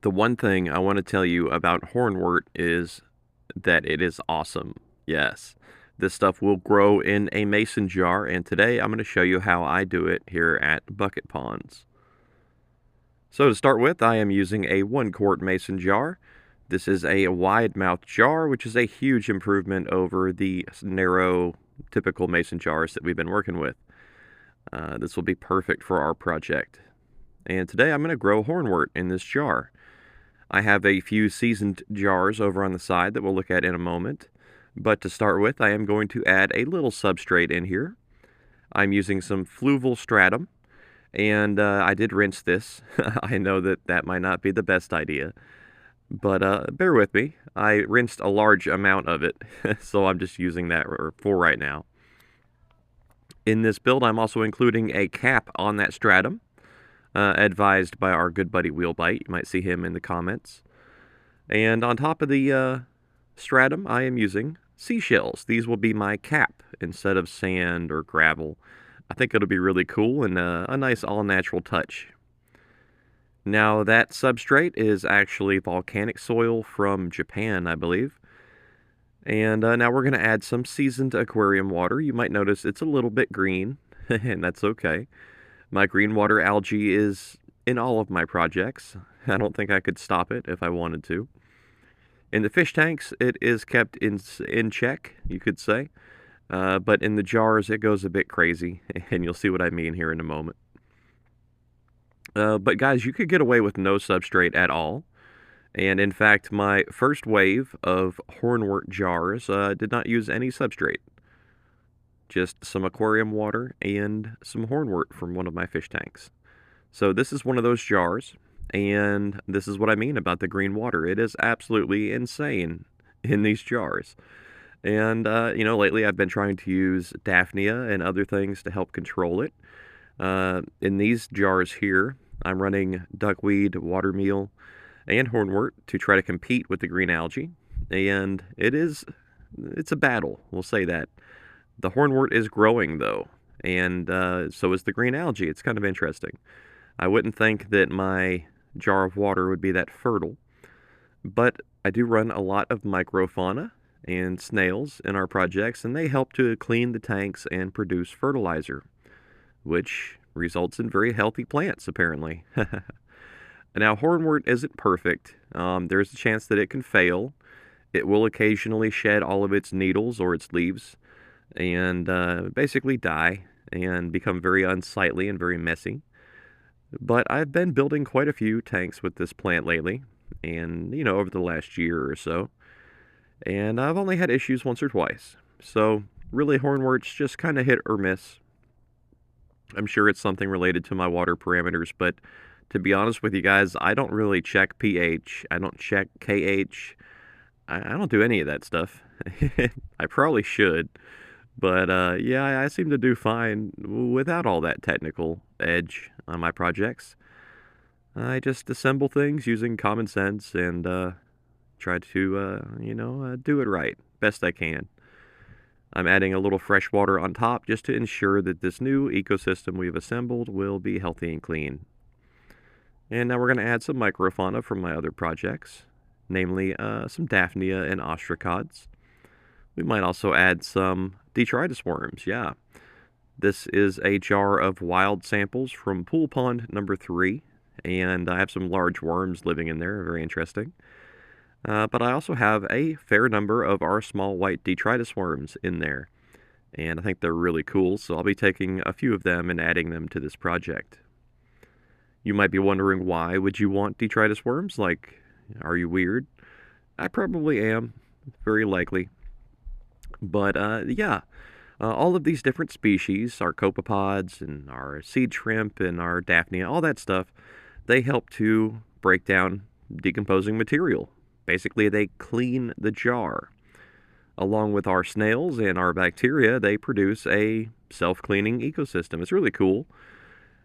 The one thing I want to tell you about Hornwort is that it is awesome. Yes, this stuff will grow in a mason jar, and today I'm going to show you how I do it here at Bucket Ponds. So to start with, I am using a 1 quart mason jar. This is a wide mouth jar, which is a huge improvement over the narrow, typical mason jars that we've been working with. This will be perfect for our project. And today I'm going to grow hornwort in this jar. I have a few seasoned jars over on the side that we'll look at in a moment. But to start with, I am going to add a little substrate in here. I'm using some fluval stratum, and I did rinse this. I know that that might not be the best idea, but bear with me. I rinsed a large amount of it, so I'm just using that for right now. In this build, I'm also including a cap on that stratum, advised by our good buddy Wheelbite. You might see him in the comments. And on top of the stratum, I am using seashells. These will be my cap instead of sand or gravel. I think it'll be really cool and a nice all-natural touch. Now, that substrate is actually volcanic soil from Japan, I believe. And now we're going to add some seasoned aquarium water. You might notice it's a little bit green, and that's okay. My green water algae is in all of my projects. I don't think I could stop it if I wanted to. In the fish tanks, it is kept in check, you could say. But in the jars, it goes a bit crazy, and you'll see what I mean here in a moment. But guys, you could get away with no substrate at all. And in fact, my first wave of hornwort jars did not use any substrate. Just some aquarium water and some hornwort from one of my fish tanks. So this is one of those jars, and this is what I mean about the green water. It is absolutely insane in these jars. And, lately I've been trying to use Daphnia and other things to help control it. In these jars here, I'm running duckweed, watermeal, and hornwort to try to compete with the green algae. And it's a battle, we'll say that. The hornwort is growing, though, and so is the green algae. It's kind of interesting. I wouldn't think that my jar of water would be that fertile, but I do run a lot of microfauna and snails in our projects, and they help to clean the tanks and produce fertilizer, which results in very healthy plants, apparently. Now, hornwort isn't perfect. There's a chance that it can fail. It will occasionally shed all of its needles or its leaves and basically die and become very unsightly and very messy. But I've been building quite a few tanks with this plant lately, and, over the last year or so. And I've only had issues once or twice. So, really, hornwort's just kind of hit or miss. I'm sure it's something related to my water parameters, but to be honest with you guys, I don't really check pH. I don't check KH. I don't do any of that stuff. I probably should. But yeah, I seem to do fine without all that technical edge on my projects. I just assemble things using common sense and try to, do it right, best I can. I'm adding a little fresh water on top just to ensure that this new ecosystem we've assembled will be healthy and clean. And now we're going to add some microfauna from my other projects, namely some Daphnia and ostracods. We might also add some detritus worms, yeah. This is a jar of wild samples from pool pond number 3, and I have some large worms living in there, very interesting. But I also have a fair number of our small white detritus worms in there, and I think they're really cool, so I'll be taking a few of them and adding them to this project. You might be wondering, why would you want detritus worms? Like, are you weird? I probably am, very likely. But yeah, all of these different species, our copepods and our seed shrimp and our Daphnia, all that stuff, they help to break down decomposing material. Basically, they clean the jar. Along with our snails and our bacteria, they produce a self-cleaning ecosystem. It's really cool.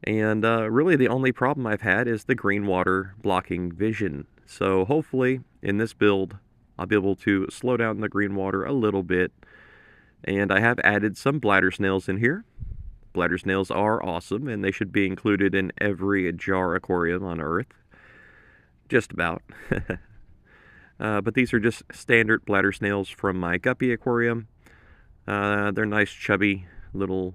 And really the only problem I've had is the green water blocking vision. So hopefully in this build, I'll be able to slow down the green water a little bit. And I have added some bladder snails in here. Bladder snails are awesome, and they should be included in every jar aquarium on Earth. Just about. But these are just standard bladder snails from my guppy aquarium. They're nice, chubby little,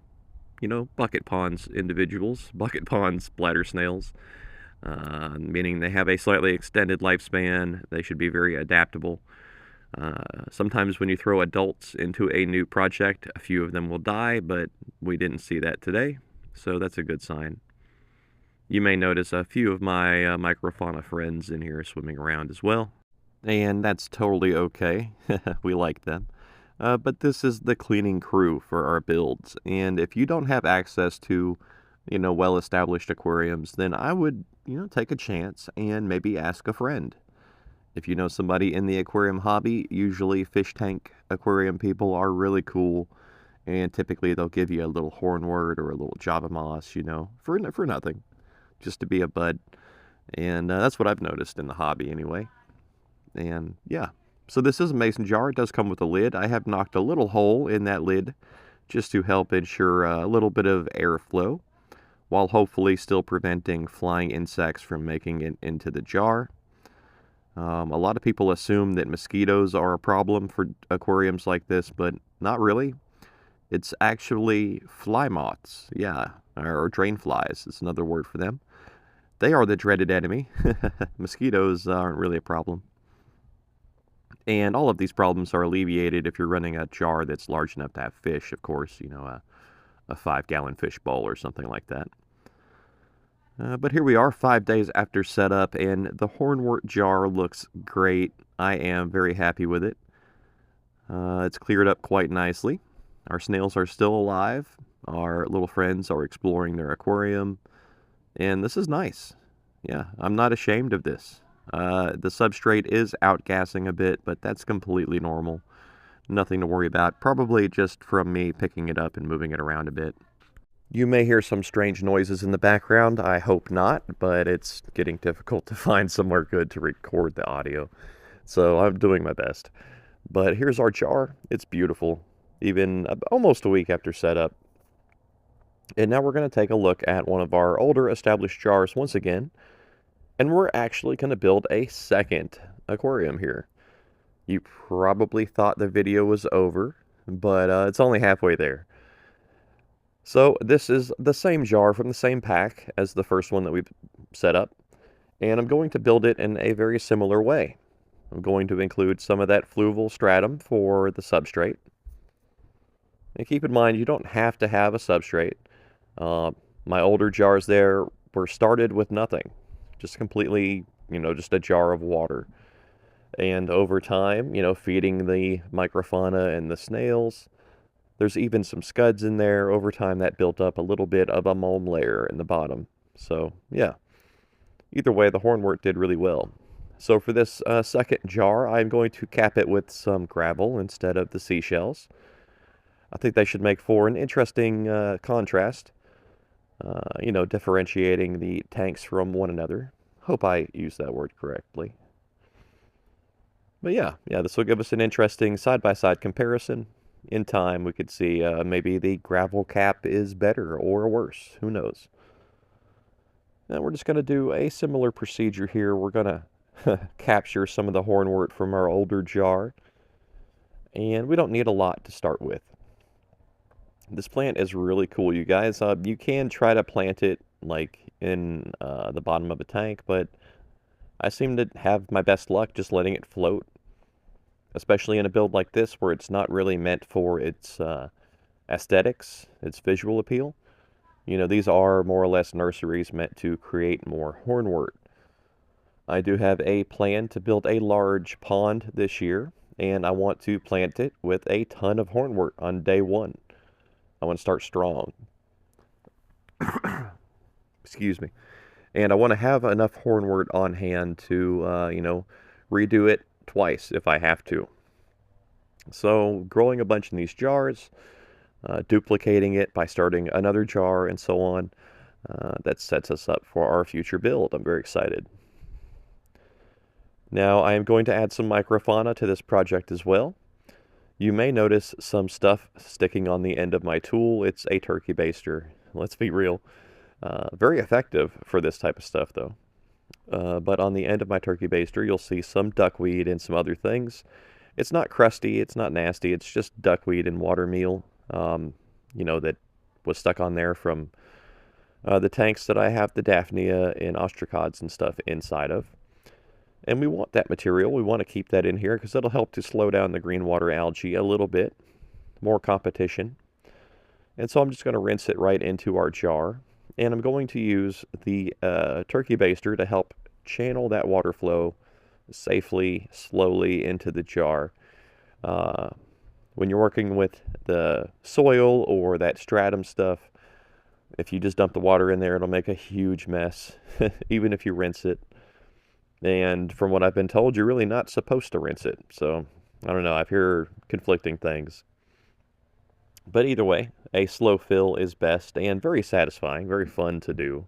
bucket ponds individuals, bucket ponds bladder snails, meaning they have a slightly extended lifespan. They should be very adaptable. Sometimes when you throw adults into a new project, a few of them will die, but we didn't see that today, so that's a good sign. You may notice a few of my microfauna friends in here swimming around as well, and that's totally okay. We like them. But this is the cleaning crew for our builds, and if you don't have access to, well-established aquariums, then I would, take a chance and maybe ask a friend. If you know somebody in the aquarium hobby, usually fish tank aquarium people are really cool, and typically they'll give you a little hornwort or a little java moss, for nothing, just to be a bud. And that's what I've noticed in the hobby anyway. And yeah, so this is a mason jar. It does come with a lid. I have knocked a little hole in that lid just to help ensure a little bit of airflow, while hopefully still preventing flying insects from making it into the jar. A lot of people assume that mosquitoes are a problem for aquariums like this, but not really. It's actually fly moths, yeah, or drain flies is another word for them. They are the dreaded enemy. Mosquitoes aren't really a problem. And all of these problems are alleviated if you're running a jar that's large enough to have fish, of course, a 5-gallon fish bowl or something like that. But here we are 5 days after setup, and the Hornwort jar looks great. I am very happy with it. It's cleared up quite nicely. Our snails are still alive. Our little friends are exploring their aquarium, and this is nice. Yeah, I'm not ashamed of this. The substrate is outgassing a bit, but that's completely normal. Nothing to worry about. Probably just from me picking it up and moving it around a bit. You may hear some strange noises in the background. I hope not, but it's getting difficult to find somewhere good to record the audio. So I'm doing my best. But here's our jar. It's beautiful, even almost a week after setup. And now we're going to take a look at one of our older established jars once again. And we're actually going to build a second aquarium here. You probably thought the video was over, but it's only halfway there. So this is the same jar from the same pack as the first one that we set up, and I'm going to build it in a very similar way. I'm going to include some of that fluval stratum for the substrate. And keep in mind, you don't have to have a substrate. My older jars there were started with nothing, just completely, just a jar of water. And over time, feeding the microfauna and the snails, there's even some scuds in there. Over time, that built up a little bit of a mulm layer in the bottom. So, yeah. Either way, the hornwort did really well. So for this second jar, I'm going to cap it with some gravel instead of the seashells. I think they should make for an interesting contrast, differentiating the tanks from one another. Hope I used that word correctly. But yeah, this will give us an interesting side-by-side comparison. In time, we could see maybe the gravel cap is better or worse. Who knows? Now we're just going to do a similar procedure here. We're going to capture some of the hornwort from our older jar. And we don't need a lot to start with. This plant is really cool, you guys. You can try to plant it like in the bottom of a tank, but I seem to have my best luck just letting it float. Especially in a build like this where it's not really meant for its aesthetics, its visual appeal. These are more or less nurseries meant to create more hornwort. I do have a plan to build a large pond this year, and I want to plant it with a ton of hornwort on day one. I want to start strong. Excuse me. And I want to have enough hornwort on hand to, redo it twice if I have to. So growing a bunch in these jars, duplicating it by starting another jar and so on, that sets us up for our future build. I'm very excited. Now I am going to add some microfauna to this project as well. You may notice some stuff sticking on the end of my tool. It's a turkey baster. Let's be real. Very effective for this type of stuff though. but on the end of my turkey baster, you'll see some duckweed and some other things. It's not crusty, it's not nasty, it's just duckweed and water meal, that was stuck on there from the tanks that I have the Daphnia and ostracods and stuff inside of. And we want that material, we want to keep that in here because it'll help to slow down the green water algae a little bit, more competition. And so I'm just going to rinse it right into our jar. And I'm going to use the turkey baster to help channel that water flow safely, slowly into the jar. When you're working with the soil or that stratum stuff, if you just dump the water in there, it'll make a huge mess, even if you rinse it. And from what I've been told, you're really not supposed to rinse it. So, I don't know, I've heard conflicting things. But either way, a slow fill is best and very satisfying, very fun to do.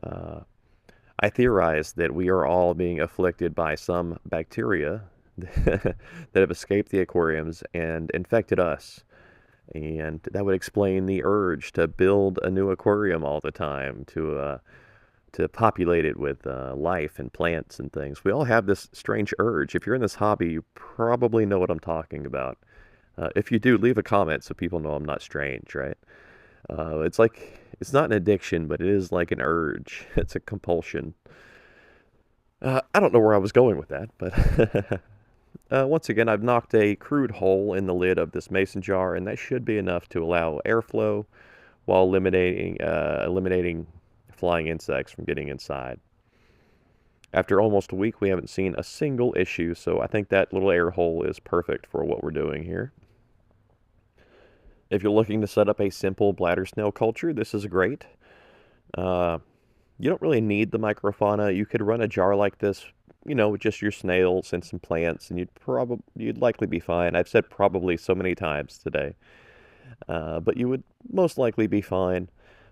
I theorize that we are all being afflicted by some bacteria that have escaped the aquariums and infected us. And that would explain the urge to build a new aquarium all the time, to populate it with life and plants and things. We all have this strange urge. If you're in this hobby, you probably know what I'm talking about. If you do, leave a comment so people know I'm not strange, right? It's not an addiction, but it is like an urge. It's a compulsion. I don't know where I was going with that, but once again, I've knocked a crude hole in the lid of this mason jar, and that should be enough to allow airflow while eliminating flying insects from getting inside. After almost a week, we haven't seen a single issue, so I think that little air hole is perfect for what we're doing here. If you're looking to set up a simple bladder snail culture, this is great. You don't really need the microfauna. You could run a jar like this, with just your snails and some plants, and you'd likely be fine. I've said probably so many times today, but you would most likely be fine.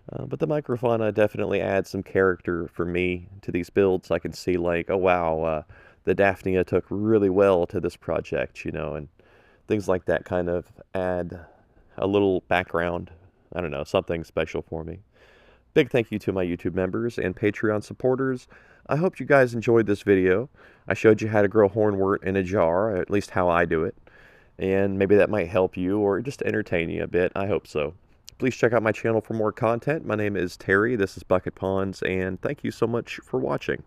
But the microfauna definitely adds some character for me to these builds. I can see like, oh wow, the Daphnia took really well to this project, and things like that kind of add a little background. I don't know, something special for me. Big thank you to my YouTube members and Patreon supporters. I hope you guys enjoyed this video. I showed you how to grow hornwort in a jar, at least how I do it. And maybe that might help you or just entertain you a bit. I hope so. Please check out my channel for more content. My name is Terry. This is Bucket Ponds, and thank you so much for watching.